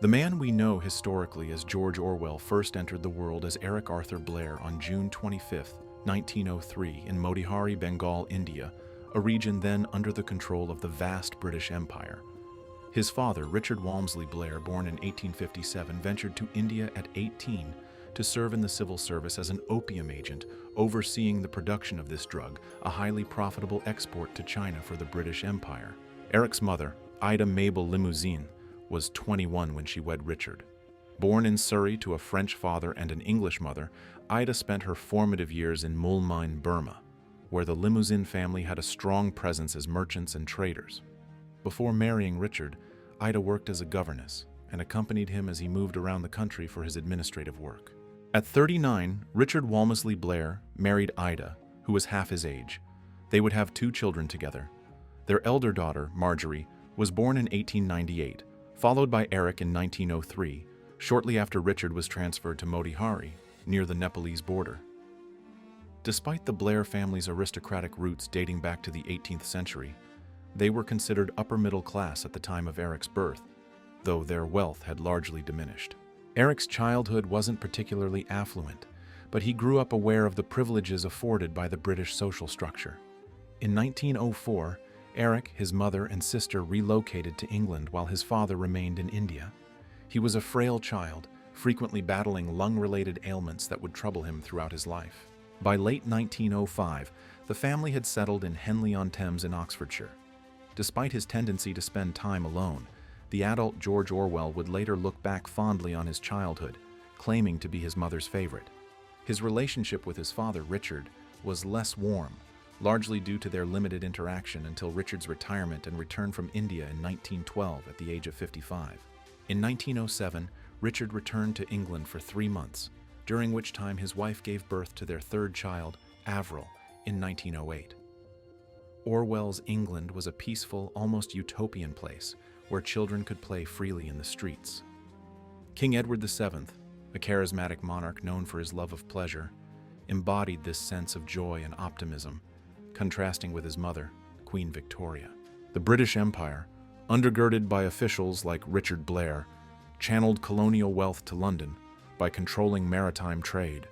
The man we know historically as George Orwell first entered the world as Eric Arthur Blair on June 25, 1903, in Motihari, Bengal, India, a region then under the control of the vast British Empire. His father, Richard Walmsley Blair, born in 1857, ventured to India at 18 to serve in the civil service as an opium agent, overseeing the production of this drug, a highly profitable export to China for the British Empire. Eric's mother, Ida Mabel Limousin, was 21 when she wed Richard. Born in Surrey to a French father and an English mother, Ida spent her formative years in Mulmine, Burma, where the Limousin family had a strong presence as merchants and traders. Before marrying Richard, Ida worked as a governess and accompanied him as he moved around the country for his administrative work. At 39, Richard Walmsley Blair married Ida, who was half his age. They would have 2 children together. Their elder daughter, Marjorie, was born in 1898, followed by Eric in 1903, shortly after Richard was transferred to Motihari, near the Nepalese border. Despite the Blair family's aristocratic roots dating back to the 18th century, they were considered upper middle class at the time of Eric's birth, though their wealth had largely diminished. Eric's childhood wasn't particularly affluent, but he grew up aware of the privileges afforded by the British social structure. In 1904, Eric, his mother, and sister relocated to England while his father remained in India. He was a frail child, frequently battling lung-related ailments that would trouble him throughout his life. By late 1905, the family had settled in Henley-on-Thames in Oxfordshire. Despite his tendency to spend time alone, the adult George Orwell would later look back fondly on his childhood, claiming to be his mother's favorite. His relationship with his father, Richard, was less warm, largely due to their limited interaction until Richard's retirement and return from India in 1912 at the age of 55. In 1907, Richard returned to England for 3 months, during which time his wife gave birth to their 3rd child, Avril, in 1908. Orwell's England was a peaceful, almost utopian place where children could play freely in the streets. King Edward VII, a charismatic monarch known for his love of pleasure, embodied this sense of joy and optimism, contrasting with his mother, Queen Victoria. The British Empire, undergirded by officials like Richard Blair, channeled colonial wealth to London by controlling maritime trade.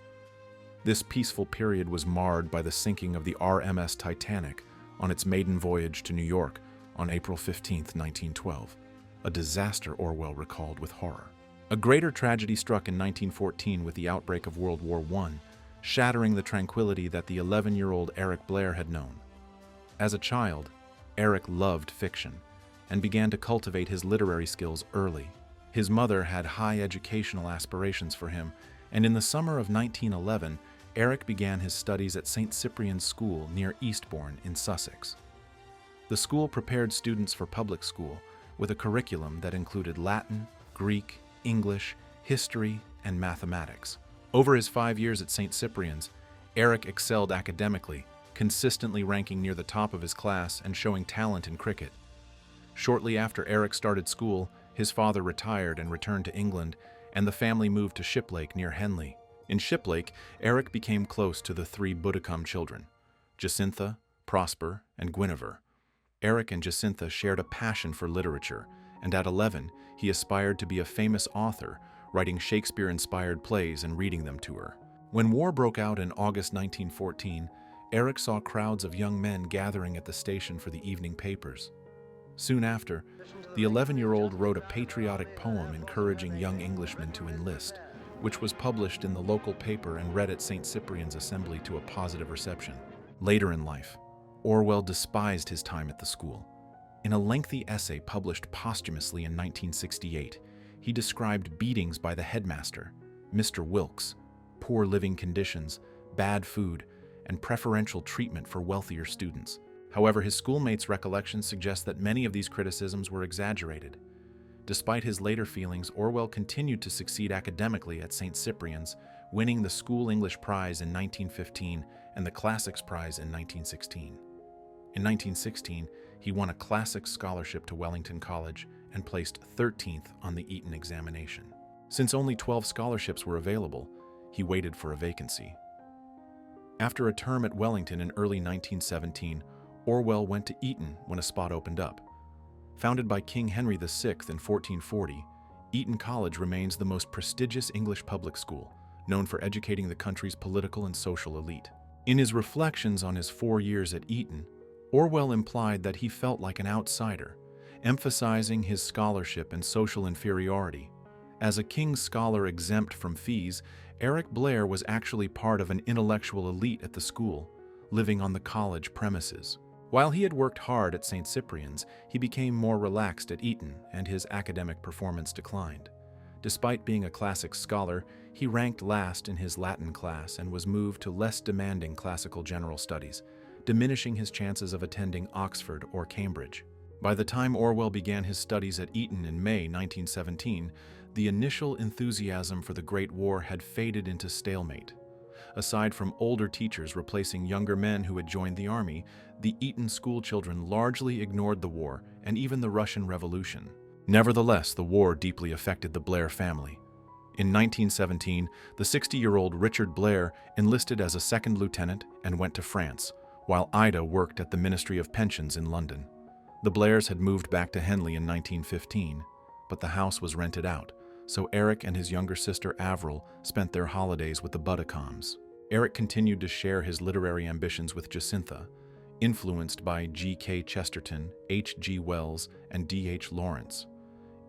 This peaceful period was marred by the sinking of the RMS Titanic on its maiden voyage to New York on April 15, 1912, a disaster Orwell recalled with horror. A greater tragedy struck in 1914 with the outbreak of World War I, shattering the tranquility that the 11-year-old Eric Blair had known. As a child, Eric loved fiction and began to cultivate his literary skills early. His mother had high educational aspirations for him, and in the summer of 1911, Eric began his studies at St. Cyprian's School near Eastbourne in Sussex. The school prepared students for public school with a curriculum that included Latin, Greek, English, history, and mathematics. Over his 5 years at St. Cyprian's, Eric excelled academically, consistently ranking near the top of his class and showing talent in cricket. Shortly after Eric started school, his father retired and returned to England, and the family moved to Shiplake near Henley. In Shiplake, Eric became close to the 3 Buddicombe children, Jacintha, Prosper, and Guinevere. Eric and Jacintha shared a passion for literature, and at 11, he aspired to be a famous author, writing Shakespeare-inspired plays and reading them to her. When war broke out in August 1914, Eric saw crowds of young men gathering at the station for the evening papers. Soon after, the 11-year-old wrote a patriotic poem encouraging young Englishmen to enlist, which was published in the local paper and read at St. Cyprian's Assembly to a positive reception. Later in life, Orwell despised his time at the school. In a lengthy essay published posthumously in 1968, he described beatings by the headmaster, Mr. Wilkes, poor living conditions, bad food, and preferential treatment for wealthier students. However, his schoolmates' recollections suggest that many of these criticisms were exaggerated. Despite his later feelings, Orwell continued to succeed academically at St. Cyprian's, winning the School English Prize in 1915 and the Classics Prize in 1916. In 1916, he won a Classics scholarship to Wellington College and placed 13th on the Eton examination. Since only 12 scholarships were available, he waited for a vacancy. After a term at Wellington in early 1917, Orwell went to Eton when a spot opened up. Founded by King Henry VI in 1440, Eton College remains the most prestigious English public school, known for educating the country's political and social elite. In his reflections on his 4 years at Eton, Orwell implied that he felt like an outsider, emphasizing his scholarship and social inferiority. As a King's Scholar exempt from fees, Eric Blair was actually part of an intellectual elite at the school, living on the college premises. While he had worked hard at St. Cyprian's, he became more relaxed at Eton, and his academic performance declined. Despite being a classics scholar, he ranked last in his Latin class and was moved to less demanding classical general studies, diminishing his chances of attending Oxford or Cambridge. By the time Orwell began his studies at Eton in May 1917, the initial enthusiasm for the Great War had faded into stalemate. Aside from older teachers replacing younger men who had joined the army, the Eton schoolchildren largely ignored the war and even the Russian Revolution. Nevertheless, the war deeply affected the Blair family. In 1917, the 60-year-old Richard Blair enlisted as a second lieutenant and went to France, while Ida worked at the Ministry of Pensions in London. The Blairs had moved back to Henley in 1915, but the house was rented out, so Eric and his younger sister Avril spent their holidays with the Buddicommes. Eric continued to share his literary ambitions with Jacintha, influenced by G.K. Chesterton, H.G. Wells, and D.H. Lawrence.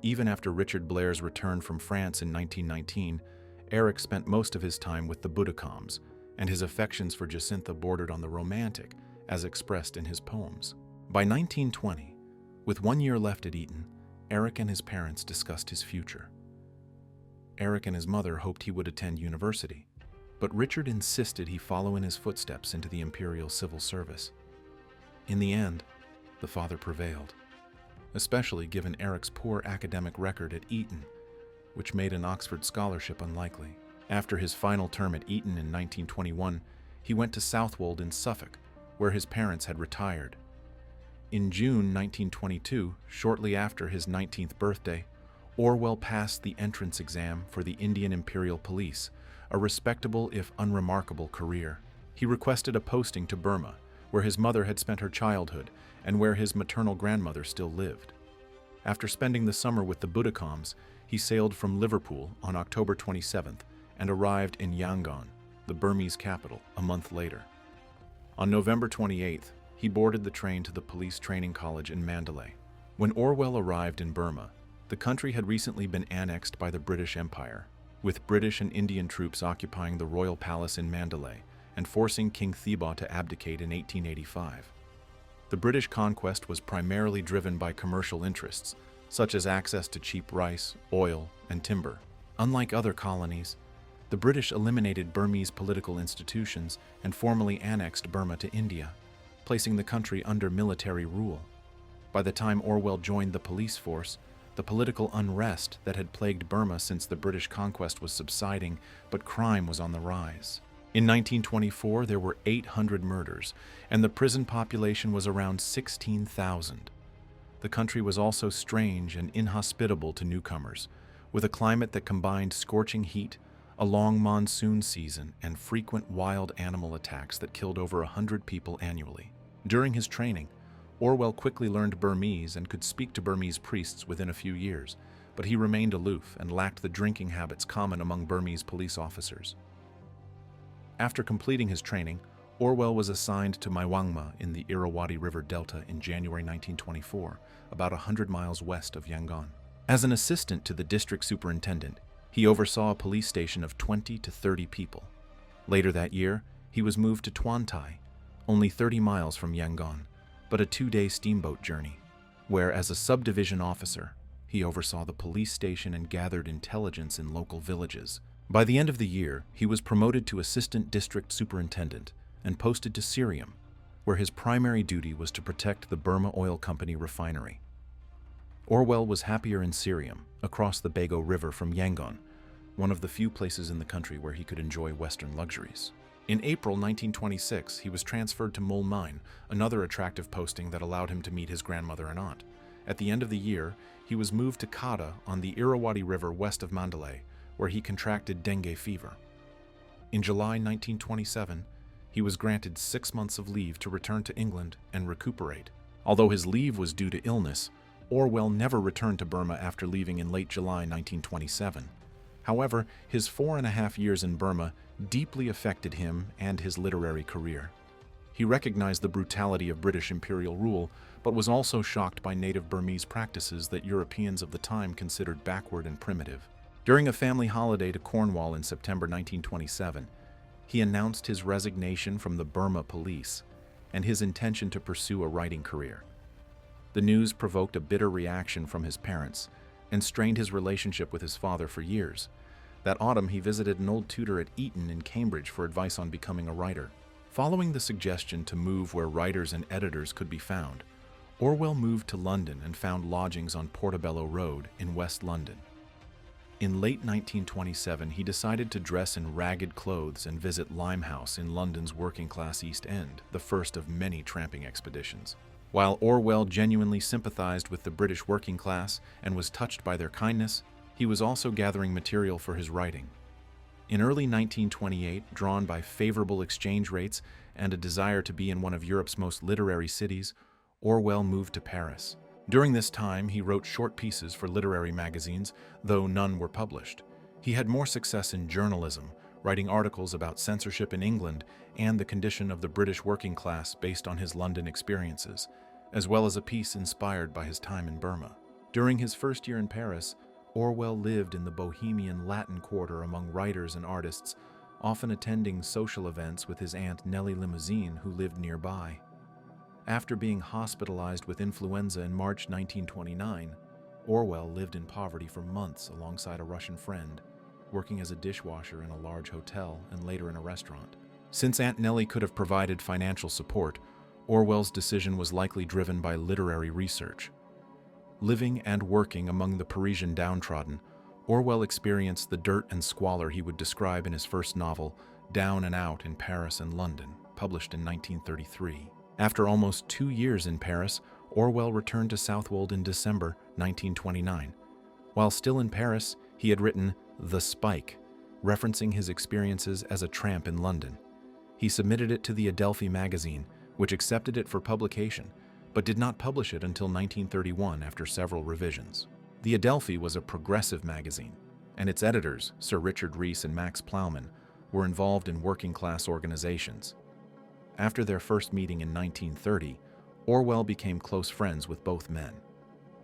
Even after Richard Blair's return from France in 1919, Eric spent most of his time with the Buddicommes, and his affections for Jacintha bordered on the romantic, as expressed in his poems. By 1920, with 1 year left at Eton, Eric and his parents discussed his future. Eric and his mother hoped he would attend university, but Richard insisted he follow in his footsteps into the Imperial Civil Service. In the end, the father prevailed, especially given Eric's poor academic record at Eton, which made an Oxford scholarship unlikely. After his final term at Eton in 1921, he went to Southwold in Suffolk, where his parents had retired. In June 1922, shortly after his 19th birthday, Orwell passed the entrance exam for the Indian Imperial Police, a respectable if unremarkable career. He requested a posting to Burma, where his mother had spent her childhood and where his maternal grandmother still lived. After spending the summer with the Buddicommes, he sailed from Liverpool on October 27th and arrived in Yangon, the Burmese capital, a month later. On November 28th, he boarded the train to the police training college in Mandalay. When Orwell arrived in Burma, the country had recently been annexed by the British Empire, with British and Indian troops occupying the royal palace in Mandalay and forcing King Thibaw to abdicate in 1885. The British conquest was primarily driven by commercial interests, such as access to cheap rice, oil, and timber. Unlike other colonies, the British eliminated Burmese political institutions and formally annexed Burma to India, placing the country under military rule. By the time Orwell joined the police force, the political unrest that had plagued Burma since the British conquest was subsiding, but crime was on the rise. In 1924, there were 800 murders, and the prison population was around 16,000. The country was also strange and inhospitable to newcomers, with a climate that combined scorching heat, a long monsoon season, and frequent wild animal attacks that killed over 100 people annually. During his training, Orwell quickly learned Burmese and could speak to Burmese priests within a few years, but he remained aloof and lacked the drinking habits common among Burmese police officers. After completing his training, Orwell was assigned to Maiwangma in the Irrawaddy River Delta in January 1924, about 100 miles west of Yangon. As an assistant to the district superintendent, he oversaw a police station of 20 to 30 people. Later that year, he was moved to Tuantai, only 30 miles from Yangon, but a 2-day steamboat journey, where as a subdivision officer, he oversaw the police station and gathered intelligence in local villages. By the end of the year, he was promoted to assistant district superintendent and posted to Syrium, where his primary duty was to protect the Burma Oil Company refinery. Orwell was happier in Syrium, across the Bago River from Yangon, one of the few places in the country where he could enjoy Western luxuries. In April 1926, he was transferred to Mulmine, another attractive posting that allowed him to meet his grandmother and aunt. At the end of the year, he was moved to Kada on the Irrawaddy River west of Mandalay, where he contracted dengue fever. In July 1927, he was granted 6 months of leave to return to England and recuperate. Although his leave was due to illness, Orwell never returned to Burma after leaving in late July 1927. However, his 4.5 years in Burma deeply affected him and his literary career. He recognized the brutality of British imperial rule, but was also shocked by native Burmese practices that Europeans of the time considered backward and primitive. During a family holiday to Cornwall in September 1927, he announced his resignation from the Burma police and his intention to pursue a writing career. The news provoked a bitter reaction from his parents and strained his relationship with his father for years. That autumn, he visited an old tutor at Eton in Cambridge for advice on becoming a writer. Following the suggestion to move where writers and editors could be found, Orwell moved to London and found lodgings on Portobello Road in West London. In late 1927, he decided to dress in ragged clothes and visit Limehouse in London's working-class East End, the first of many tramping expeditions. While Orwell genuinely sympathized with the British working class and was touched by their kindness, he was also gathering material for his writing. In early 1928, drawn by favorable exchange rates and a desire to be in one of Europe's most literary cities, Orwell moved to Paris. During this time, he wrote short pieces for literary magazines, though none were published. He had more success in journalism, writing articles about censorship in England and the condition of the British working class based on his London experiences, as well as a piece inspired by his time in Burma. During his first year in Paris, Orwell lived in the bohemian Latin Quarter among writers and artists, often attending social events with his aunt Nellie Limousine, who lived nearby. After being hospitalized with influenza in March 1929, Orwell lived in poverty for months alongside a Russian friend, working as a dishwasher in a large hotel and later in a restaurant. Since Aunt Nellie could have provided financial support, Orwell's decision was likely driven by literary research. Living and working among the Parisian downtrodden, Orwell experienced the dirt and squalor he would describe in his first novel, Down and Out in Paris and London, published in 1933. After almost 2 years in Paris, Orwell returned to Southwold in December 1929. While still in Paris, he had written The Spike, referencing his experiences as a tramp in London. He submitted it to the Adelphi magazine, which accepted it for publication, but did not publish it until 1931 after several revisions. The Adelphi was a progressive magazine, and its editors, Sir Richard Rees and Max Plowman, were involved in working-class organizations. After their first meeting in 1930, Orwell became close friends with both men.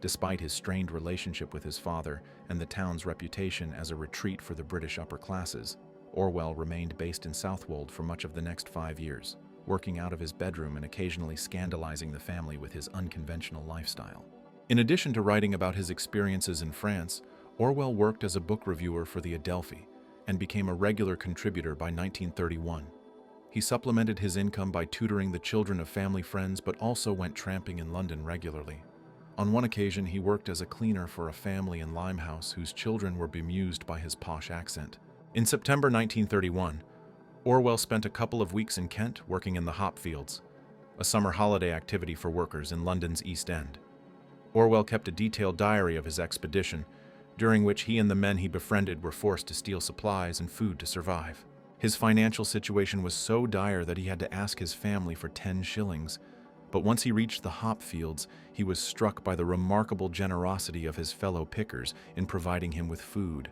Despite his strained relationship with his father and the town's reputation as a retreat for the British upper classes, Orwell remained based in Southwold for much of the next 5 years, working out of his bedroom and occasionally scandalizing the family with his unconventional lifestyle. In addition to writing about his experiences in France, Orwell worked as a book reviewer for the Adelphi and became a regular contributor by 1931. He supplemented his income by tutoring the children of family friends, but also went tramping in London regularly. On one occasion, he worked as a cleaner for a family in Limehouse whose children were bemused by his posh accent. In September 1931, Orwell spent a couple of weeks in Kent working in the hop fields, a summer holiday activity for workers in London's East End. Orwell kept a detailed diary of his expedition, during which he and the men he befriended were forced to steal supplies and food to survive. His financial situation was so dire that he had to ask his family for 10 shillings, but once he reached the hop fields, he was struck by the remarkable generosity of his fellow pickers in providing him with food.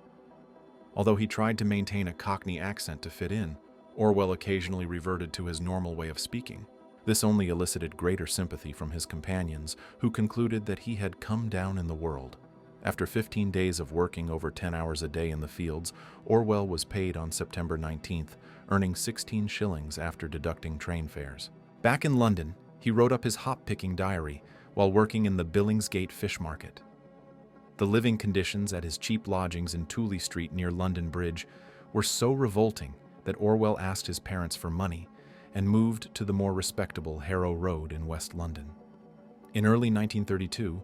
Although he tried to maintain a Cockney accent to fit in, Orwell occasionally reverted to his normal way of speaking. This only elicited greater sympathy from his companions, who concluded that he had come down in the world. After 15 days of working over 10 hours a day in the fields, Orwell was paid on September 19th, earning 16 shillings after deducting train fares. Back in London, he wrote up his hop-picking diary while working in the Billingsgate fish market. The living conditions at his cheap lodgings in Tooley Street near London Bridge were so revolting that Orwell asked his parents for money and moved to the more respectable Harrow Road in West London. In early 1932,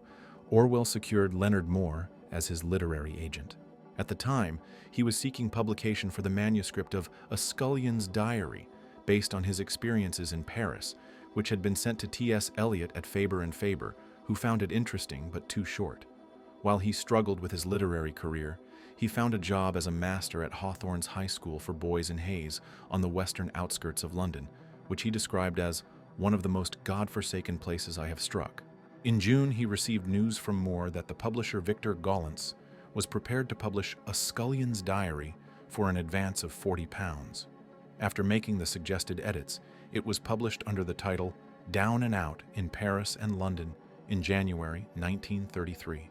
Orwell secured Leonard Moore as his literary agent. At the time, he was seeking publication for the manuscript of A Scullion's Diary, based on his experiences in Paris, which had been sent to T.S. Eliot at Faber and Faber, who found it interesting but too short. While he struggled with his literary career, he found a job as a master at Hawthorne's High School for Boys in Hayes on the western outskirts of London, which he described as one of the most godforsaken places I have struck. In June, he received news from Moore that the publisher Victor Gollancz was prepared to publish A Scullion's Diary for an advance of £40. After making the suggested edits, it was published under the title Down and Out in Paris and London in January 1933.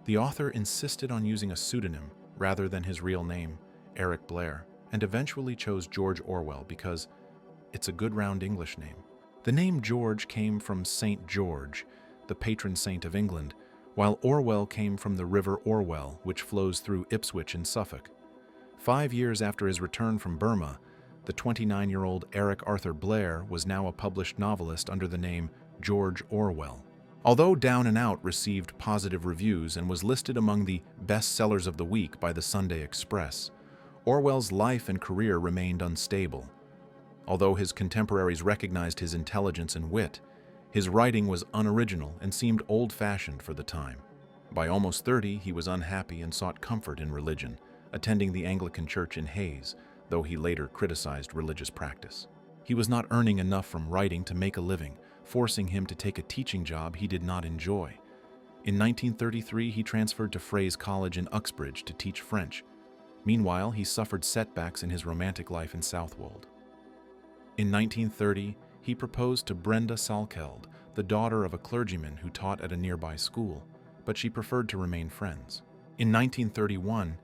The author insisted on using a pseudonym rather than his real name, Eric Blair, and eventually chose George Orwell because it's a good round English name. The name George came from St. George, the patron saint of England, while Orwell came from the River Orwell, which flows through Ipswich in Suffolk. 5 years after his return from Burma, the 29-year-old Eric Arthur Blair was now a published novelist under the name George Orwell. Although Down and Out received positive reviews and was listed among the best sellers of the week by the Sunday Express, Orwell's life and career remained unstable. Although his contemporaries recognized his intelligence and wit, his writing was unoriginal and seemed old-fashioned for the time. By almost 30, he was unhappy and sought comfort in religion, attending the Anglican Church in Hayes, though he later criticized religious practice. He was not earning enough from writing to make a living, forcing him to take a teaching job he did not enjoy. In 1933, he transferred to Frey's College in Uxbridge to teach French. Meanwhile, he suffered setbacks in his romantic life in Southwold. In 1930, he proposed to Brenda Salkeld, the daughter of a clergyman who taught at a nearby school, but she preferred to remain friends. In 1931,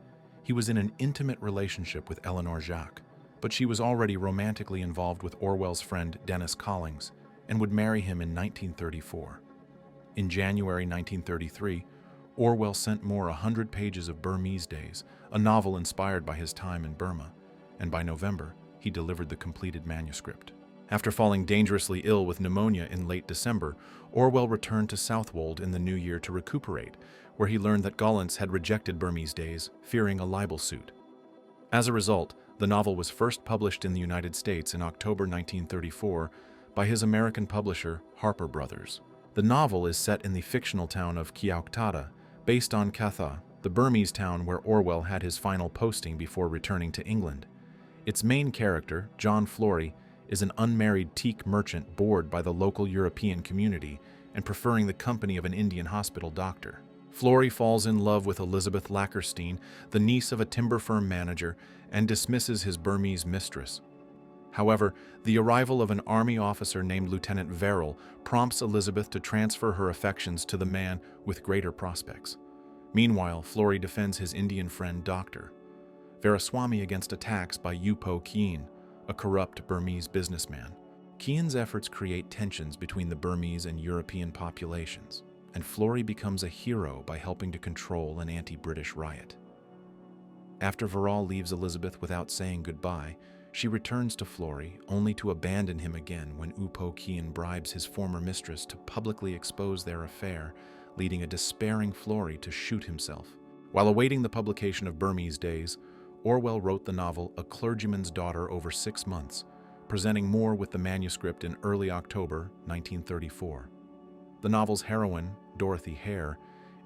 he was in an intimate relationship with Eleanor Jacques, but she was already romantically involved with Orwell's friend Dennis Collings and would marry him in 1934. In January 1933, Orwell sent Moore 100 pages of Burmese Days, a novel inspired by his time in Burma, and by November, he delivered the completed manuscript. After falling dangerously ill with pneumonia in late December, Orwell returned to Southwold in the new year to recuperate, where he learned that Gollancz had rejected Burmese Days, fearing a libel suit. As a result, the novel was first published in the United States in October 1934 by his American publisher, Harper Brothers. The novel is set in the fictional town of Kiauktada, based on Katha, the Burmese town where Orwell had his final posting before returning to England. Its main character, John Flory, is an unmarried teak merchant bored by the local European community and preferring the company of an Indian hospital doctor. Flory falls in love with Elizabeth Lackerstein, the niece of a timber firm manager, and dismisses his Burmese mistress. However, the arrival of an army officer named Lieutenant Verrill prompts Elizabeth to transfer her affections to the man with greater prospects. Meanwhile, Flory defends his Indian friend, Dr. Veraswamy, against attacks by Upo Keen, a corrupt Burmese businessman. Keen's efforts create tensions between the Burmese and European populations, and Flory becomes a hero by helping to control an anti-British riot. After Verrill leaves Elizabeth without saying goodbye, she returns to Flory, only to abandon him again when Upo Keen bribes his former mistress to publicly expose their affair, leading a despairing Flory to shoot himself. While awaiting the publication of Burmese Days, Orwell wrote the novel A Clergyman's Daughter over 6 months, presenting Moore with the manuscript in early October 1934. The novel's heroine, Dorothy Hare,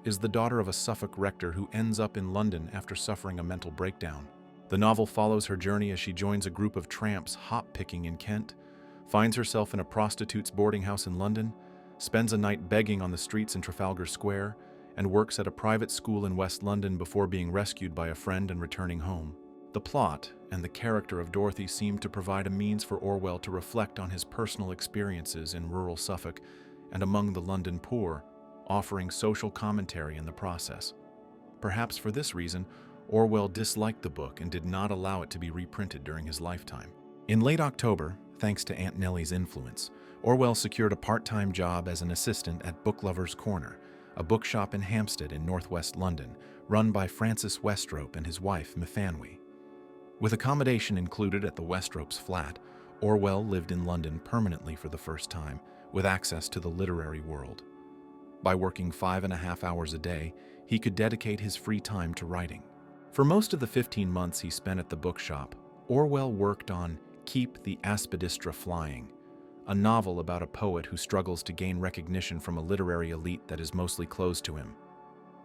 is the daughter of a Suffolk rector who ends up in London after suffering a mental breakdown. The novel follows her journey as she joins a group of tramps hop-picking in Kent, finds herself in a prostitute's boarding house in London, spends a night begging on the streets in Trafalgar Square, and works at a private school in West London before being rescued by a friend and returning home. The plot and the character of Dorothy seem to provide a means for Orwell to reflect on his personal experiences in rural Suffolk and among the London poor, offering social commentary in the process. Perhaps for this reason, Orwell disliked the book and did not allow it to be reprinted during his lifetime. In late October, thanks to Aunt Nellie's influence, Orwell secured a part-time job as an assistant at Book Lovers' Corner, a bookshop in Hampstead in northwest London, run by Francis Westrope and his wife, Myfanwy. With accommodation included at the Westropes' flat, Orwell lived in London permanently for the first time, with access to the literary world. By working 5.5 hours a day, he could dedicate his free time to writing. For most of the 15 months he spent at the bookshop, Orwell worked on Keep the Aspidistra Flying, a novel about a poet who struggles to gain recognition from a literary elite that is mostly closed to him.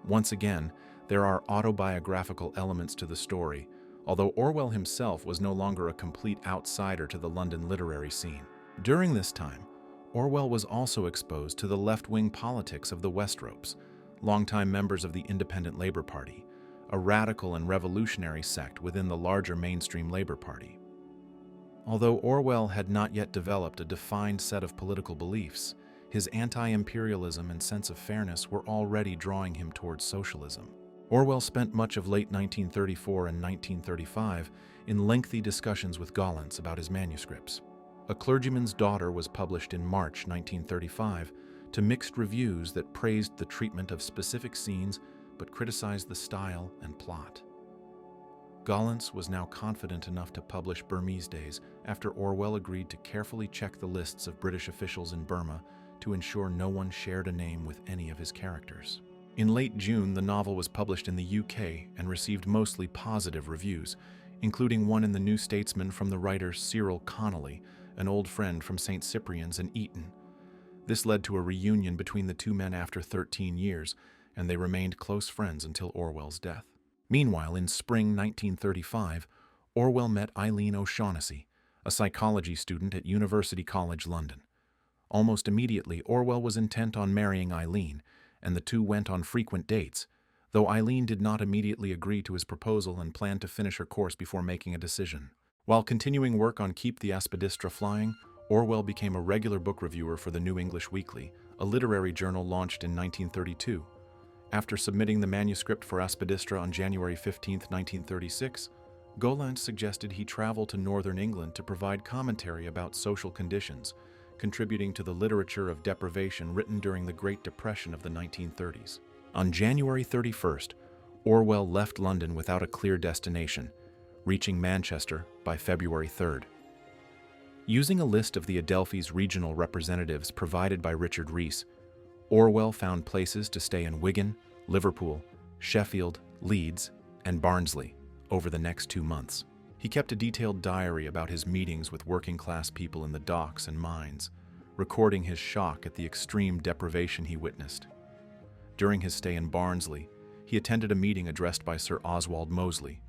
Once again, there are autobiographical elements to the story, although Orwell himself was no longer a complete outsider to the London literary scene. During this time, Orwell was also exposed to the left-wing politics of the Westropes, longtime members of the Independent Labour Party, a radical and revolutionary sect within the larger mainstream Labour Party. Although Orwell had not yet developed a defined set of political beliefs, his anti-imperialism and sense of fairness were already drawing him towards socialism. Orwell spent much of late 1934 and 1935 in lengthy discussions with Gollancz about his manuscripts. A Clergyman's Daughter was published in March 1935 to mixed reviews that praised the treatment of specific scenes but criticized the style and plot. Gollancz was now confident enough to publish Burmese Days after Orwell agreed to carefully check the lists of British officials in Burma to ensure no one shared a name with any of his characters. In late June, the novel was published in the UK and received mostly positive reviews, including one in the New Statesman from the writer Cyril Connolly, an old friend from St. Cyprian's in Eton. This led to a reunion between the two men after 13 years, and they remained close friends until Orwell's death. Meanwhile, in spring 1935, Orwell met Eileen O'Shaughnessy, a psychology student at University College London. Almost immediately, Orwell was intent on marrying Eileen, and the two went on frequent dates, though Eileen did not immediately agree to his proposal and planned to finish her course before making a decision. While continuing work on Keep the Aspidistra Flying, Orwell became a regular book reviewer for the New English Weekly, a literary journal launched in 1932. After submitting the manuscript for Aspidistra on January 15, 1936, Gollancz suggested he travel to northern England to provide commentary about social conditions, contributing to the literature of deprivation written during the Great Depression of the 1930s. On January 31st, Orwell left London without a clear destination, reaching Manchester by February 3rd. Using a list of the Adelphi's regional representatives provided by Richard Rees, Orwell found places to stay in Wigan, Liverpool, Sheffield, Leeds, and Barnsley over the next 2 months. He kept a detailed diary about his meetings with working-class people in the docks and mines, recording his shock at the extreme deprivation he witnessed. During his stay in Barnsley, he attended a meeting addressed by Sir Oswald Mosley,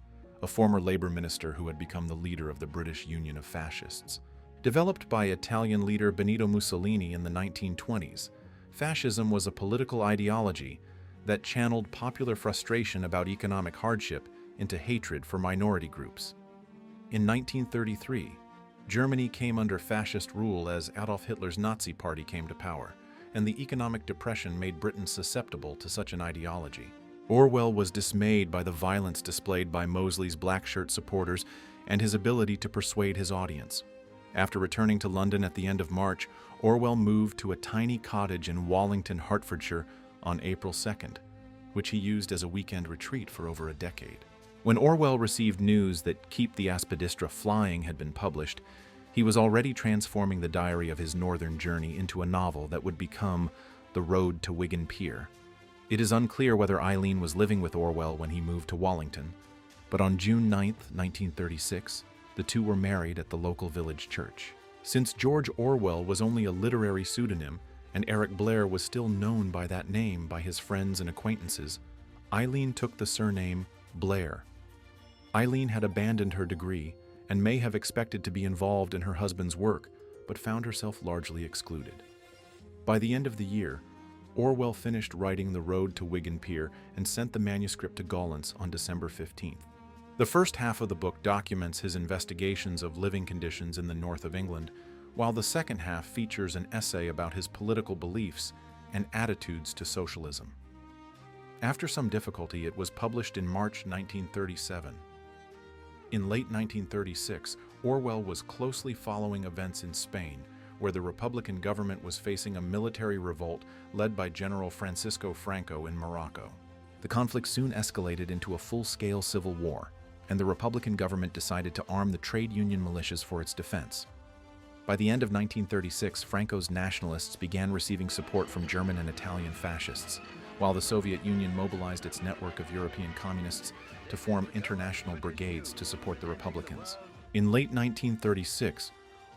a former Labour minister who had become the leader of the British Union of Fascists. Developed by Italian leader Benito Mussolini in the 1920s, fascism was a political ideology that channeled popular frustration about economic hardship into hatred for minority groups. In 1933, Germany came under fascist rule as Adolf Hitler's Nazi Party came to power, and the economic depression made Britain susceptible to such an ideology. Orwell was dismayed by the violence displayed by Mosley's black shirt supporters and his ability to persuade his audience. After returning to London at the end of March, Orwell moved to a tiny cottage in Wallington, Hertfordshire on April 2nd, which he used as a weekend retreat for over a decade. When Orwell received news that Keep the Aspidistra Flying had been published, he was already transforming the diary of his northern journey into a novel that would become The Road to Wigan Pier. It is unclear whether Eileen was living with Orwell when he moved to Wallington, but on June 9, 1936, the two were married at the local village church. Since George Orwell was only a literary pseudonym and Eric Blair was still known by that name by his friends and acquaintances, Eileen took the surname Blair. Eileen had abandoned her degree and may have expected to be involved in her husband's work, but found herself largely excluded. By the end of the year, Orwell finished writing The Road to Wigan Pier and sent the manuscript to Gollancz on December 15th. The first half of the book documents his investigations of living conditions in the north of England, while the second half features an essay about his political beliefs and attitudes to socialism. After some difficulty, it was published in March 1937. In late 1936, Orwell was closely following events in Spain, where the Republican government was facing a military revolt led by General Francisco Franco in Morocco. The conflict soon escalated into a full-scale civil war, and the Republican government decided to arm the trade union militias for its defense. By the end of 1936, Franco's nationalists began receiving support from German and Italian fascists, while the Soviet Union mobilized its network of European communists to form international brigades to support the Republicans. In late 1936,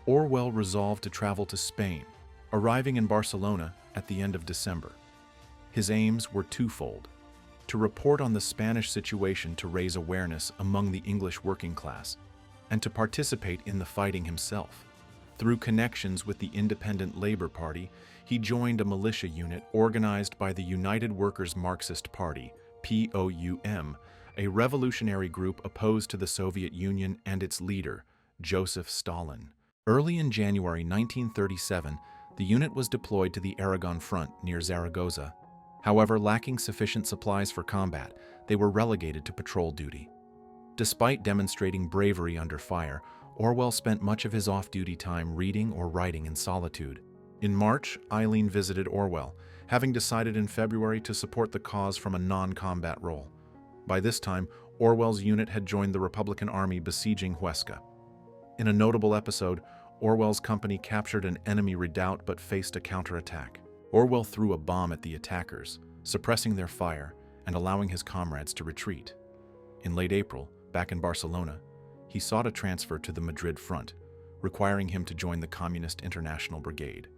Orwell resolved to travel to Spain, arriving in Barcelona at the end of December. His aims were twofold: to report on the Spanish situation to raise awareness among the English working class, and to participate in the fighting himself. Through connections with the Independent Labour Party, he joined a militia unit organized by the United Workers' Marxist Party, POUM, a revolutionary group opposed to the Soviet Union and its leader, Joseph Stalin. Early in January 1937, the unit was deployed to the Aragon Front near Zaragoza. However, lacking sufficient supplies for combat, they were relegated to patrol duty. Despite demonstrating bravery under fire, Orwell spent much of his off-duty time reading or writing in solitude. In March, Eileen visited Orwell, having decided in February to support the cause from a non-combat role. By this time, Orwell's unit had joined the Republican Army besieging Huesca. In a notable episode, Orwell's company captured an enemy redoubt but faced a counterattack. Orwell threw a bomb at the attackers, suppressing their fire and allowing his comrades to retreat. In late April, back in Barcelona, he sought a transfer to the Madrid front, requiring him to join the Communist International Brigade.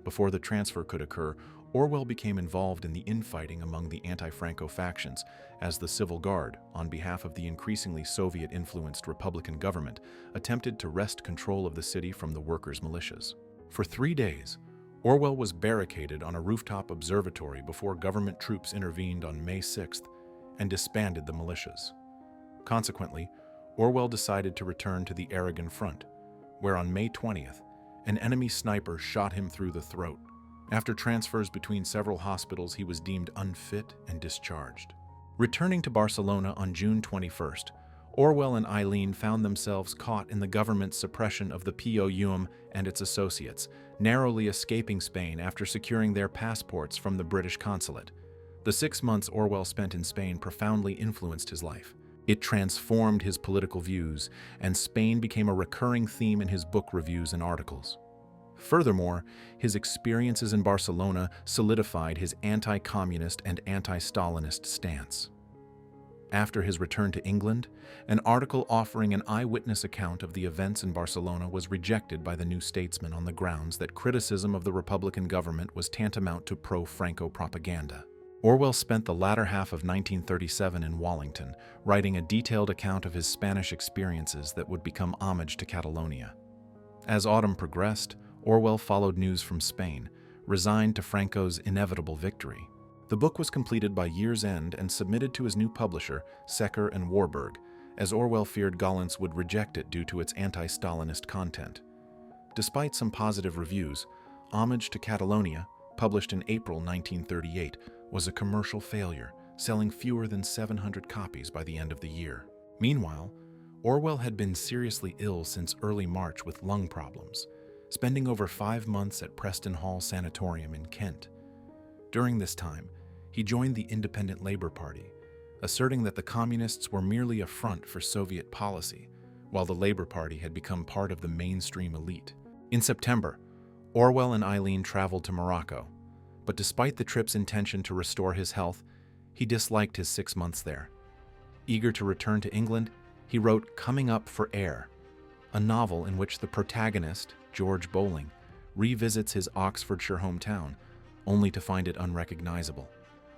Before the transfer could occur, Orwell became involved in the infighting among the anti-Franco factions as the Civil Guard, on behalf of the increasingly Soviet-influenced Republican government, attempted to wrest control of the city from the workers' militias. For 3 days, Orwell was barricaded on a rooftop observatory before government troops intervened on May 6th and disbanded the militias. Consequently, Orwell decided to return to the Aragon Front, where on May 20th, an enemy sniper shot him through the throat. After transfers between several hospitals, he was deemed unfit and discharged. Returning to Barcelona on June 21st, Orwell and Eileen found themselves caught in the government's suppression of the POUM and its associates, narrowly escaping Spain after securing their passports from the British consulate. The 6 months Orwell spent in Spain profoundly influenced his life. It transformed his political views, and Spain became a recurring theme in his book reviews and articles. Furthermore, his experiences in Barcelona solidified his anti-communist and anti-Stalinist stance. After his return to England, an article offering an eyewitness account of the events in Barcelona was rejected by the New Statesman on the grounds that criticism of the Republican government was tantamount to pro-Franco propaganda. Orwell spent the latter half of 1937 in Wallington, writing a detailed account of his Spanish experiences that would become homage to Catalonia. As autumn progressed, Orwell followed news from Spain, resigned to Franco's inevitable victory. The book was completed by year's end and submitted to his new publisher, Secker and Warburg, as Orwell feared Gollancz would reject it due to its anti-Stalinist content. Despite some positive reviews, Homage to Catalonia, published in April 1938, was a commercial failure, selling fewer than 700 copies by the end of the year. Meanwhile, Orwell had been seriously ill since early March with lung problems, spending over 5 months at Preston Hall Sanatorium in Kent. During this time, he joined the Independent Labour Party, asserting that the Communists were merely a front for Soviet policy, while the Labour Party had become part of the mainstream elite. In September, Orwell and Eileen traveled to Morocco, but despite the trip's intention to restore his health, he disliked his 6 months there. Eager to return to England, he wrote Coming Up for Air, a novel in which the protagonist, George Bowling, revisits his Oxfordshire hometown, only to find it unrecognizable.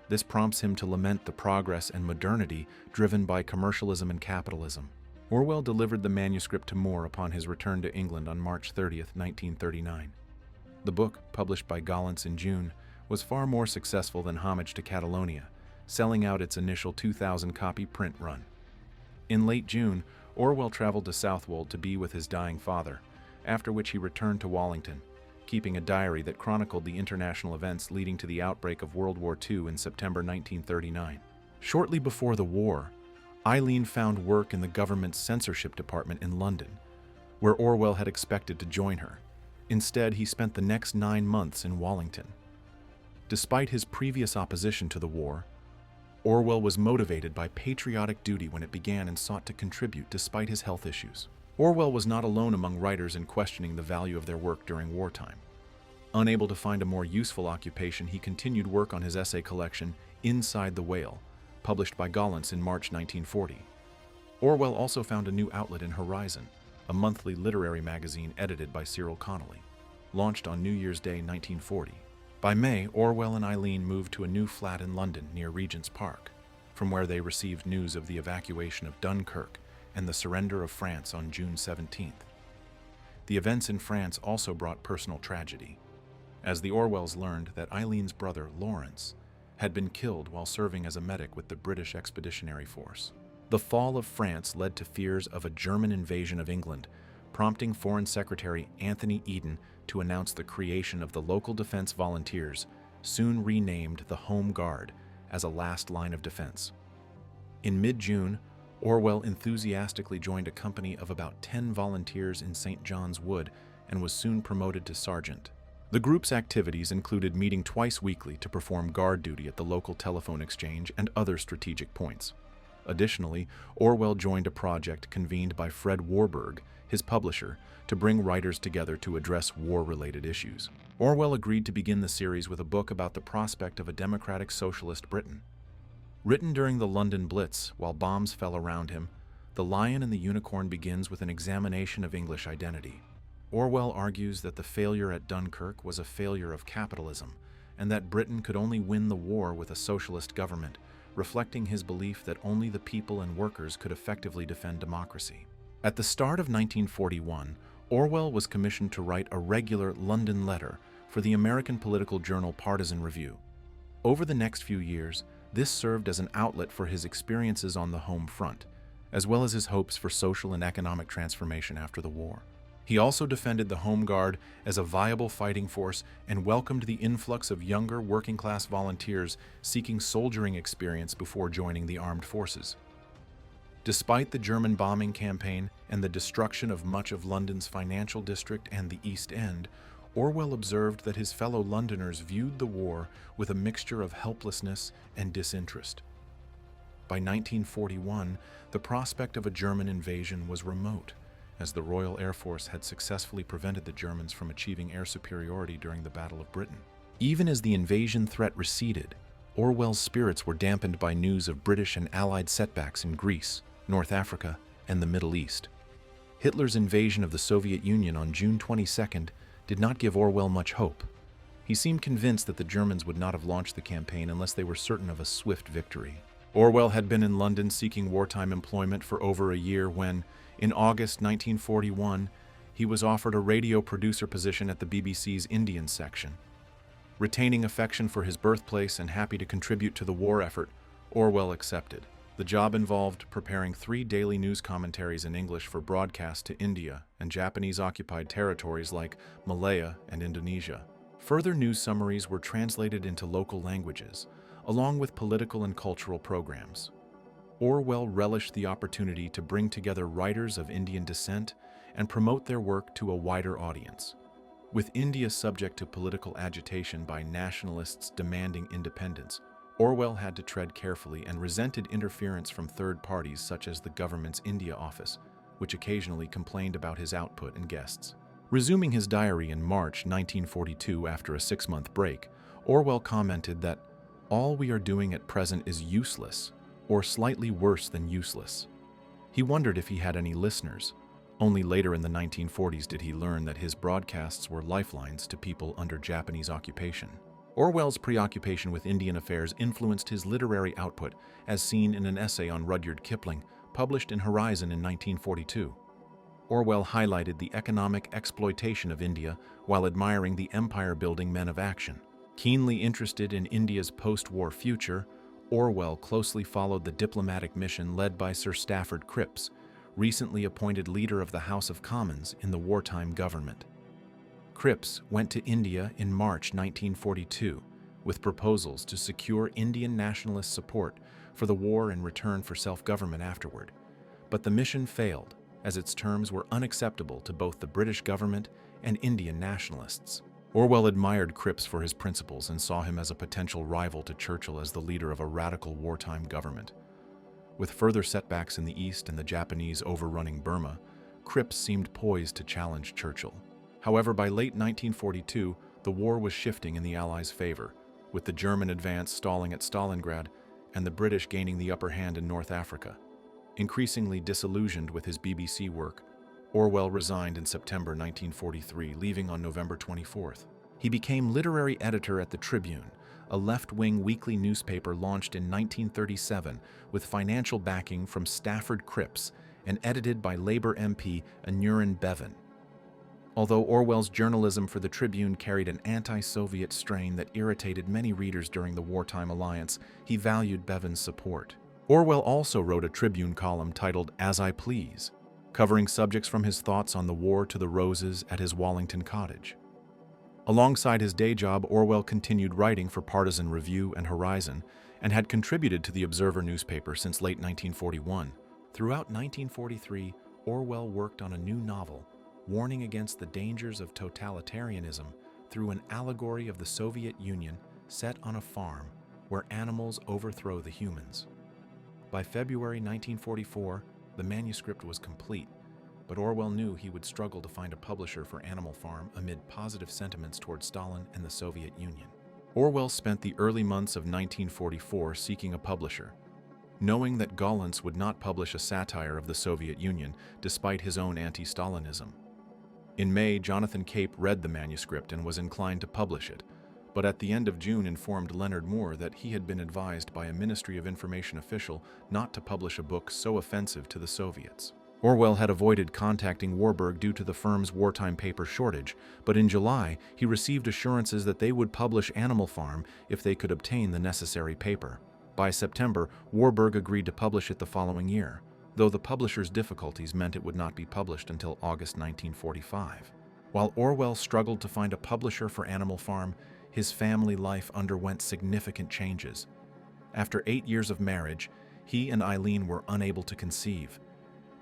This prompts him to lament the progress and modernity driven by commercialism and capitalism. Orwell delivered the manuscript to Moore upon his return to England on March 30th, 1939. The book, published by Gollancz in June, was far more successful than Homage to Catalonia, selling out its initial 2,000-copy print run. In late June, Orwell traveled to Southwold to be with his dying father, after which he returned to Wallington, keeping a diary that chronicled the international events leading to the outbreak of World War II in September 1939. Shortly before the war, Eileen found work in the government's censorship department in London, where Orwell had expected to join her. Instead, he spent the next 9 months in Wallington. Despite his previous opposition to the war, Orwell was motivated by patriotic duty when it began and sought to contribute despite his health issues. Orwell was not alone among writers in questioning the value of their work during wartime. Unable to find a more useful occupation, he continued work on his essay collection, Inside the Whale, published by Gollancz in March 1940. Orwell also found a new outlet in Horizon, a monthly literary magazine edited by Cyril Connolly, launched on New Year's Day 1940. By May, Orwell and Eileen moved to a new flat in London near Regent's Park, from where they received news of the evacuation of Dunkirk and the surrender of France on June 17th. The events in France also brought personal tragedy, as the Orwells learned that Eileen's brother, Lawrence, had been killed while serving as a medic with the British Expeditionary Force. The fall of France led to fears of a German invasion of England, prompting Foreign Secretary Anthony Eden to announce the creation of the local defense volunteers, soon renamed the Home Guard, as a last line of defense. In mid-June, Orwell enthusiastically joined a company of about 10 volunteers in St. John's Wood and was soon promoted to sergeant. The group's activities included meeting twice weekly to perform guard duty at the local telephone exchange and other strategic points. Additionally, Orwell joined a project convened by Fred Warburg, his publisher, to bring writers together to address war-related issues. Orwell agreed to begin the series with a book about the prospect of a democratic socialist Britain. Written during the London Blitz, while bombs fell around him, The Lion and the Unicorn begins with an examination of English identity. Orwell argues that the failure at Dunkirk was a failure of capitalism, and that Britain could only win the war with a socialist government, reflecting his belief that only the people and workers could effectively defend democracy. At the start of 1941, Orwell was commissioned to write a regular London letter for the American political journal Partisan Review. Over the next few years, this served as an outlet for his experiences on the home front, as well as his hopes for social and economic transformation after the war. He also defended the Home Guard as a viable fighting force and welcomed the influx of younger working-class volunteers seeking soldiering experience before joining the armed forces. Despite the German bombing campaign and the destruction of much of London's financial district and the East End, Orwell observed that his fellow Londoners viewed the war with a mixture of helplessness and disinterest. By 1941, the prospect of a German invasion was remote, as the Royal Air Force had successfully prevented the Germans from achieving air superiority during the Battle of Britain. Even as the invasion threat receded, Orwell's spirits were dampened by news of British and Allied setbacks in Greece, North Africa, and the Middle East. Hitler's invasion of the Soviet Union on June 22nd did not give Orwell much hope. He seemed convinced that the Germans would not have launched the campaign unless they were certain of a swift victory. Orwell had been in London seeking wartime employment for over a year when, in August 1941, he was offered a radio producer position at the BBC's Indian section. Retaining affection for his birthplace and happy to contribute to the war effort, Orwell accepted. The job involved preparing 3 daily news commentaries in English for broadcast to India and Japanese-occupied territories like Malaya and Indonesia. Further news summaries were translated into local languages, along with political and cultural programs. Orwell relished the opportunity to bring together writers of Indian descent and promote their work to a wider audience. With India subject to political agitation by nationalists demanding independence, Orwell had to tread carefully and resented interference from third parties such as the government's India office, which occasionally complained about his output and guests. Resuming his diary in March 1942 after a 6-month break, Orwell commented that all we are doing at present is useless, or slightly worse than useless. He wondered if he had any listeners. Only later in the 1940s did he learn that his broadcasts were lifelines to people under Japanese occupation. Orwell's preoccupation with Indian affairs influenced his literary output, as seen in an essay on Rudyard Kipling, published in Horizon in 1942. Orwell highlighted the economic exploitation of India while admiring the empire-building men of action. Keenly interested in India's post-war future, Orwell closely followed the diplomatic mission led by Sir Stafford Cripps, recently appointed leader of the House of Commons in the wartime government. Cripps went to India in March 1942 with proposals to secure Indian nationalist support for the war in return for self-government afterward. But the mission failed, as its terms were unacceptable to both the British government and Indian nationalists. Orwell admired Cripps for his principles and saw him as a potential rival to Churchill as the leader of a radical wartime government. With further setbacks in the East and the Japanese overrunning Burma, Cripps seemed poised to challenge Churchill. However, by late 1942, the war was shifting in the Allies' favor, with the German advance stalling at Stalingrad and the British gaining the upper hand in North Africa. Increasingly disillusioned with his BBC work, Orwell resigned in September 1943, leaving on November 24th. He became literary editor at the Tribune, a left-wing weekly newspaper launched in 1937 with financial backing from Stafford Cripps and edited by Labour MP Aneurin Bevan. Although Orwell's journalism for the Tribune carried an anti-Soviet strain that irritated many readers during the wartime alliance, he valued Bevan's support. Orwell also wrote a Tribune column titled As I Please, covering subjects from his thoughts on the war to the roses at his Wallington cottage. Alongside his day job, Orwell continued writing for Partisan Review and Horizon, and had contributed to the Observer newspaper since late 1941. Throughout 1943, Orwell worked on a new novel, warning against the dangers of totalitarianism through an allegory of the Soviet Union set on a farm where animals overthrow the humans. By February 1944, the manuscript was complete, but Orwell knew he would struggle to find a publisher for Animal Farm amid positive sentiments toward Stalin and the Soviet Union. Orwell spent the early months of 1944 seeking a publisher, knowing that Gollancz would not publish a satire of the Soviet Union despite his own anti-Stalinism. In May, Jonathan Cape read the manuscript and was inclined to publish it, but at the end of June informed Leonard Moore that he had been advised by a Ministry of Information official not to publish a book so offensive to the Soviets. Orwell had avoided contacting Warburg due to the firm's wartime paper shortage, but in July, he received assurances that they would publish Animal Farm if they could obtain the necessary paper. By September, Warburg agreed to publish it the following year, though the publisher's difficulties meant it would not be published until August 1945. While Orwell struggled to find a publisher for Animal Farm, his family life underwent significant changes. After 8 years of marriage, he and Eileen were unable to conceive.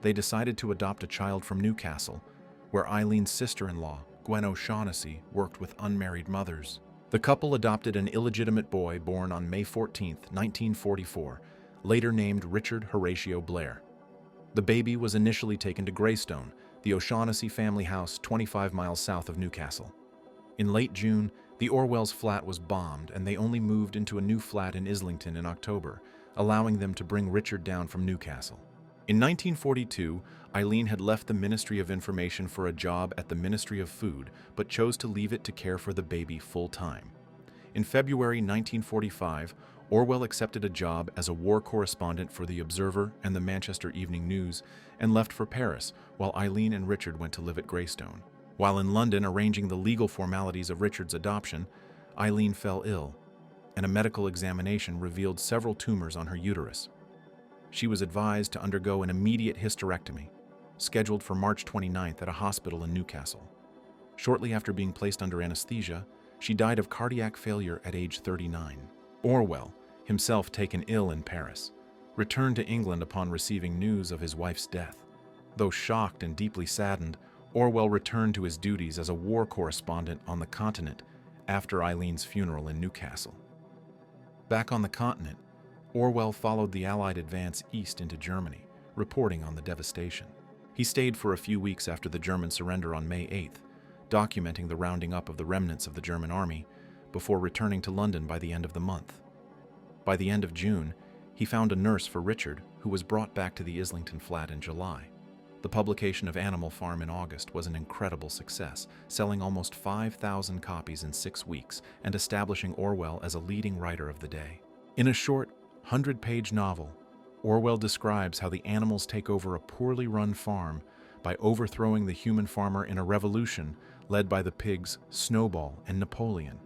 They decided to adopt a child from Newcastle, where Eileen's sister-in-law, Gwen O'Shaughnessy, worked with unmarried mothers. The couple adopted an illegitimate boy born on May 14, 1944, later named Richard Horatio Blair. The baby was initially taken to Greystone, the O'Shaughnessy family house 25 miles south of Newcastle. In late June, the Orwells' flat was bombed, and they only moved into a new flat in Islington in October, allowing them to bring Richard down from Newcastle. In 1942, Eileen had left the Ministry of Information for a job at the Ministry of Food, but chose to leave it to care for the baby full-time. In February 1945, Orwell accepted a job as a war correspondent for the Observer and the Manchester Evening News and left for Paris, while Eileen and Richard went to live at Greystone. While in London arranging the legal formalities of Richard's adoption, Eileen fell ill, and a medical examination revealed several tumors on her uterus. She was advised to undergo an immediate hysterectomy, scheduled for March 29th at a hospital in Newcastle. Shortly after being placed under anesthesia, she died of cardiac failure at age 39. Orwell, himself taken ill in Paris, returned to England upon receiving news of his wife's death. Though shocked and deeply saddened, Orwell returned to his duties as a war correspondent on the continent after Eileen's funeral in Newcastle. Back on the continent, Orwell followed the Allied advance east into Germany, reporting on the devastation. He stayed for a few weeks after the German surrender on May 8th, documenting the rounding up of the remnants of the German army, before returning to London by the end of the month. By the end of June, he found a nurse for Richard, who was brought back to the Islington flat in July. The publication of Animal Farm in August was an incredible success, selling almost 5,000 copies in 6 weeks and establishing Orwell as a leading writer of the day. In a short, 100-page novel, Orwell describes how the animals take over a poorly run farm by overthrowing the human farmer in a revolution led by the pigs Snowball and Napoleon.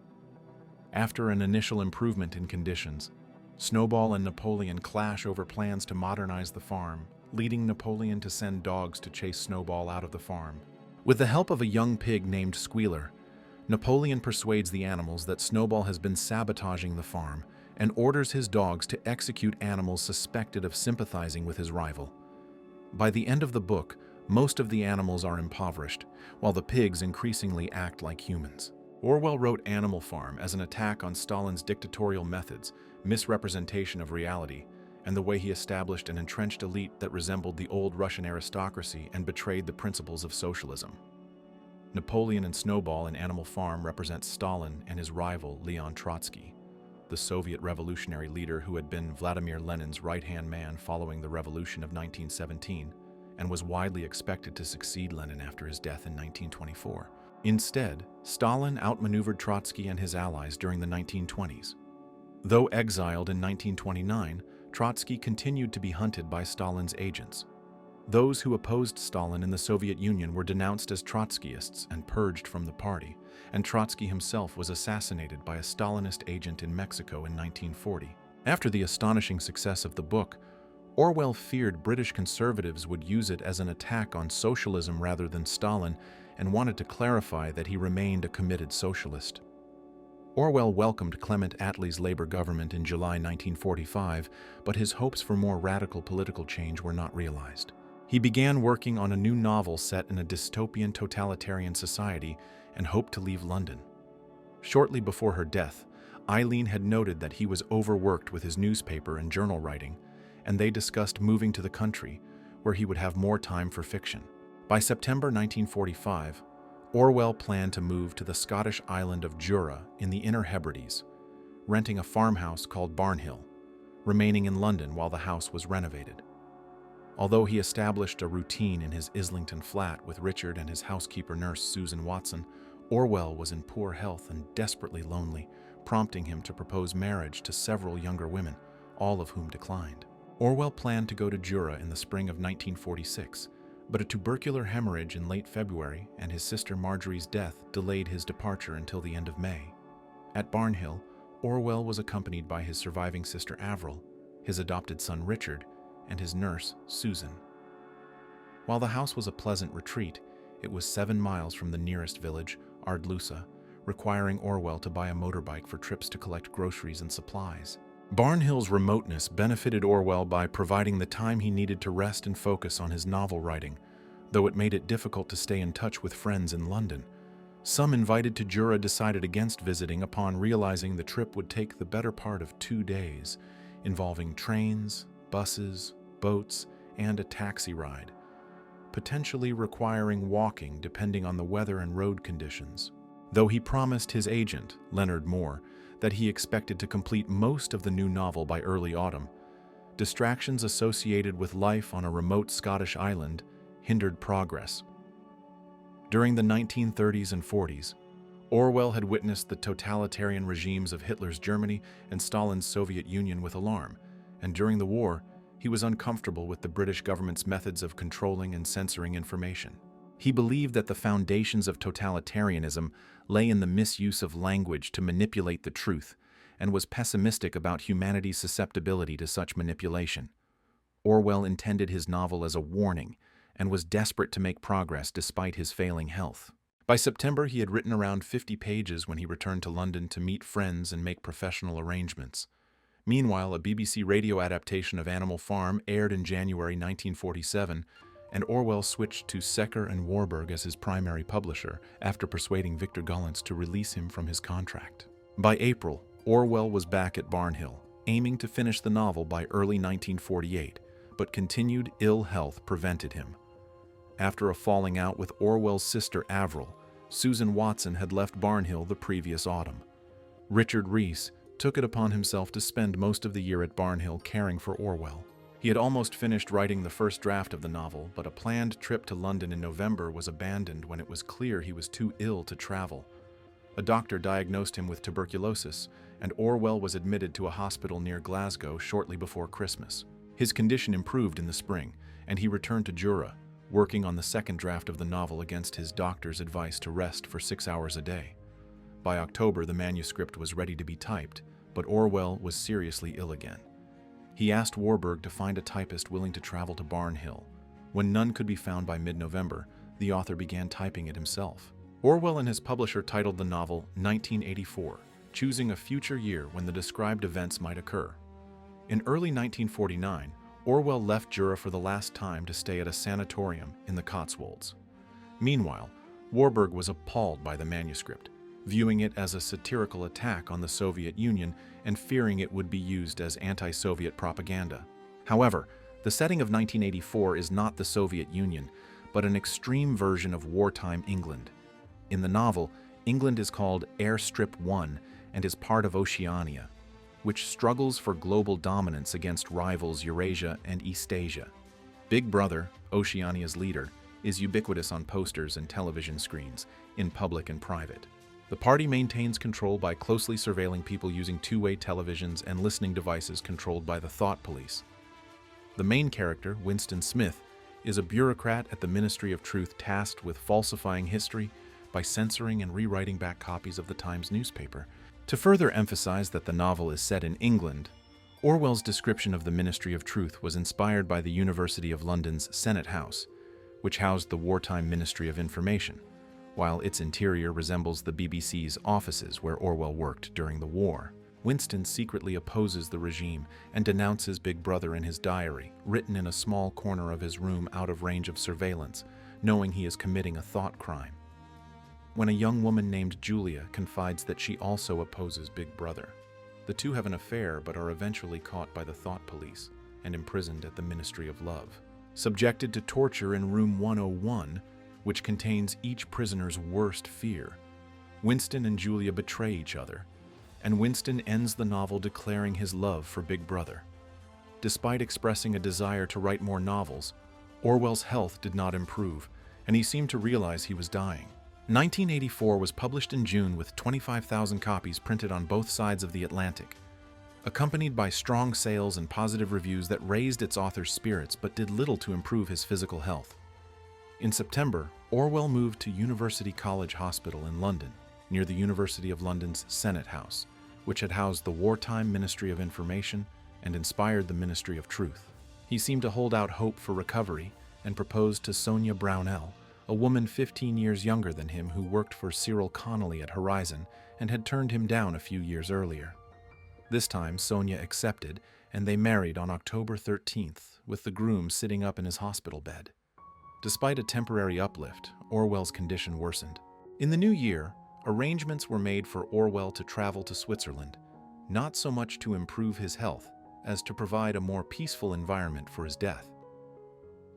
After an initial improvement in conditions, Snowball and Napoleon clash over plans to modernize the farm, leading Napoleon to send dogs to chase Snowball out of the farm. With the help of a young pig named Squealer, Napoleon persuades the animals that Snowball has been sabotaging the farm and orders his dogs to execute animals suspected of sympathizing with his rival. By the end of the book, most of the animals are impoverished, while the pigs increasingly act like humans. Orwell wrote Animal Farm as an attack on Stalin's dictatorial methods, misrepresentation of reality, and the way he established an entrenched elite that resembled the old Russian aristocracy and betrayed the principles of socialism. Napoleon and Snowball in Animal Farm represent Stalin and his rival Leon Trotsky, the Soviet revolutionary leader who had been Vladimir Lenin's right-hand man following the revolution of 1917 and was widely expected to succeed Lenin after his death in 1924. Instead, Stalin outmaneuvered Trotsky and his allies during the 1920s. Though exiled in 1929, Trotsky continued to be hunted by Stalin's agents. Those who opposed Stalin in the Soviet Union were denounced as Trotskyists and purged from the party, and Trotsky himself was assassinated by a Stalinist agent in Mexico in 1940. After the astonishing success of the book, Orwell feared British conservatives would use it as an attack on socialism rather than Stalin, and wanted to clarify that he remained a committed socialist. Orwell welcomed Clement Attlee's Labour government in July 1945, but his hopes for more radical political change were not realized. He began working on a new novel set in a dystopian totalitarian society and hoped to leave London. Shortly before her death, Eileen had noted that he was overworked with his newspaper and journal writing, and they discussed moving to the country, where he would have more time for fiction. By September 1945, Orwell planned to move to the Scottish island of Jura in the Inner Hebrides, renting a farmhouse called Barnhill, remaining in London while the house was renovated. Although he established a routine in his Islington flat with Richard and his housekeeper nurse Susan Watson, Orwell was in poor health and desperately lonely, prompting him to propose marriage to several younger women, all of whom declined. Orwell planned to go to Jura in the spring of 1946, but a tubercular hemorrhage in late February and his sister Marjorie's death delayed his departure until the end of May. At Barnhill, Orwell was accompanied by his surviving sister Avril, his adopted son Richard, and his nurse Susan. While the house was a pleasant retreat, it was 7 miles from the nearest village, Ardlusa, requiring Orwell to buy a motorbike for trips to collect groceries and supplies. Barnhill's remoteness benefited Orwell by providing the time he needed to rest and focus on his novel writing, though it made it difficult to stay in touch with friends in London. Some invited to Jura decided against visiting upon realizing the trip would take the better part of 2 days, involving trains, buses, boats, and a taxi ride, potentially requiring walking depending on the weather and road conditions. Though he promised his agent, Leonard Moore, that he expected to complete most of the new novel by early autumn, distractions associated with life on a remote Scottish island hindered progress. During the 1930s and 40s, Orwell had witnessed the totalitarian regimes of Hitler's Germany and Stalin's Soviet Union with alarm, and during the war, he was uncomfortable with the British government's methods of controlling and censoring information. He believed that the foundations of totalitarianism lay in the misuse of language to manipulate the truth, and was pessimistic about humanity's susceptibility to such manipulation. Orwell intended his novel as a warning, and was desperate to make progress despite his failing health. By September, he had written around 50 pages when he returned to London to meet friends and make professional arrangements. Meanwhile, a BBC radio adaptation of Animal Farm aired in January 1947, and Orwell switched to Secker and Warburg as his primary publisher after persuading Victor Gollancz to release him from his contract. By April, Orwell was back at Barnhill, aiming to finish the novel by early 1948, but continued ill health prevented him. After a falling out with Orwell's sister Avril, Susan Watson had left Barnhill the previous autumn. Richard Rees took it upon himself to spend most of the year at Barnhill caring for Orwell. He had almost finished writing the first draft of the novel, but a planned trip to London in November was abandoned when it was clear he was too ill to travel. A doctor diagnosed him with tuberculosis, and Orwell was admitted to a hospital near Glasgow shortly before Christmas. His condition improved in the spring, and he returned to Jura, working on the second draft of the novel against his doctor's advice to rest for 6 hours a day. By October, the manuscript was ready to be typed, but Orwell was seriously ill again. He asked Warburg to find a typist willing to travel to Barnhill. When none could be found by mid-November, the author began typing it himself. Orwell and his publisher titled the novel 1984, choosing a future year when the described events might occur. In early 1949, Orwell left Jura for the last time to stay at a sanatorium in the Cotswolds. Meanwhile, Warburg was appalled by the manuscript, viewing it as a satirical attack on the Soviet Union and fearing it would be used as anti-Soviet propaganda. However, the setting of 1984 is not the Soviet Union, but an extreme version of wartime England. In the novel, England is called Airstrip 1 and is part of Oceania, which struggles for global dominance against rivals Eurasia and Eastasia. Big Brother, Oceania's leader, is ubiquitous on posters and television screens, in public and private. The party maintains control by closely surveilling people using two-way televisions and listening devices controlled by the thought police. The main character, Winston Smith, is a bureaucrat at the Ministry of Truth tasked with falsifying history by censoring and rewriting back copies of the Times newspaper. To further emphasize that the novel is set in England, Orwell's description of the Ministry of Truth was inspired by the University of London's Senate House, which housed the wartime Ministry of Information, while its interior resembles the BBC's offices where Orwell worked during the war. Winston secretly opposes the regime and denounces Big Brother in his diary, written in a small corner of his room out of range of surveillance, knowing he is committing a thought crime. When a young woman named Julia confides that she also opposes Big Brother, the two have an affair but are eventually caught by the thought police and imprisoned at the Ministry of Love. Subjected to torture in room 101, which contains each prisoner's worst fear, Winston and Julia betray each other, and Winston ends the novel declaring his love for Big Brother. Despite expressing a desire to write more novels, Orwell's health did not improve, and he seemed to realize he was dying. 1984 was published in June with 25,000 copies printed on both sides of the Atlantic, accompanied by strong sales and positive reviews that raised its author's spirits but did little to improve his physical health. In September, Orwell moved to University College Hospital in London, near the University of London's Senate House, which had housed the wartime Ministry of Information and inspired the Ministry of Truth. He seemed to hold out hope for recovery and proposed to Sonia Brownell, a woman 15 years younger than him who worked for Cyril Connolly at Horizon and had turned him down a few years earlier. This time, Sonia accepted, and they married on October 13th, with the groom sitting up in his hospital bed. Despite a temporary uplift, Orwell's condition worsened. In the new year, arrangements were made for Orwell to travel to Switzerland, not so much to improve his health as to provide a more peaceful environment for his death.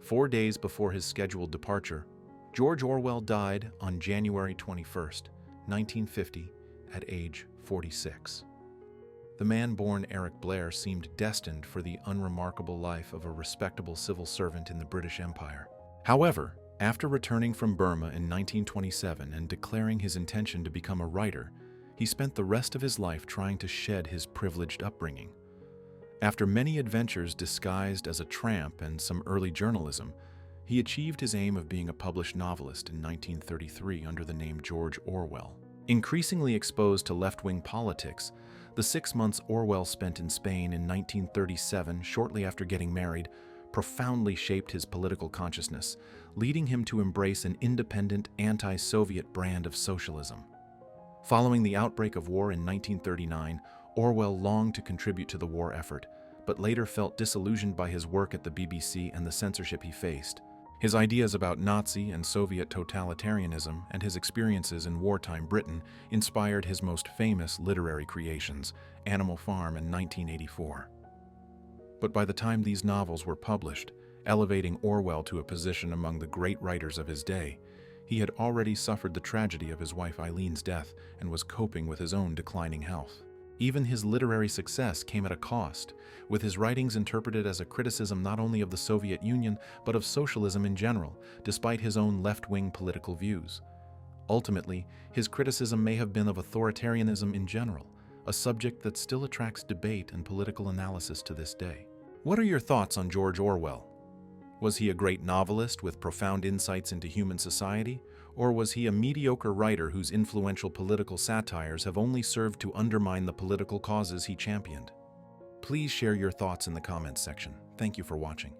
4 days before his scheduled departure, George Orwell died on January 21, 1950, at age 46. The man born Eric Blair seemed destined for the unremarkable life of a respectable civil servant in the British Empire. However, after returning from Burma in 1927 and declaring his intention to become a writer, he spent the rest of his life trying to shed his privileged upbringing. After many adventures disguised as a tramp and some early journalism, he achieved his aim of being a published novelist in 1933 under the name George Orwell. Increasingly exposed to left-wing politics, the 6 months Orwell spent in Spain in 1937, shortly after getting married, profoundly shaped his political consciousness, leading him to embrace an independent, anti-Soviet brand of socialism. Following the outbreak of war in 1939, Orwell longed to contribute to the war effort, but later felt disillusioned by his work at the BBC and the censorship he faced. His ideas about Nazi and Soviet totalitarianism and his experiences in wartime Britain inspired his most famous literary creations, Animal Farm in 1984. But by the time these novels were published, elevating Orwell to a position among the great writers of his day, he had already suffered the tragedy of his wife Eileen's death and was coping with his own declining health. Even his literary success came at a cost, with his writings interpreted as a criticism not only of the Soviet Union but of socialism in general, despite his own left-wing political views. Ultimately, his criticism may have been of authoritarianism in general, a subject that still attracts debate and political analysis to this day. What are your thoughts on George Orwell? Was he a great novelist with profound insights into human society, or was he a mediocre writer whose influential political satires have only served to undermine the political causes he championed? Please share your thoughts in the comments section. Thank you for watching.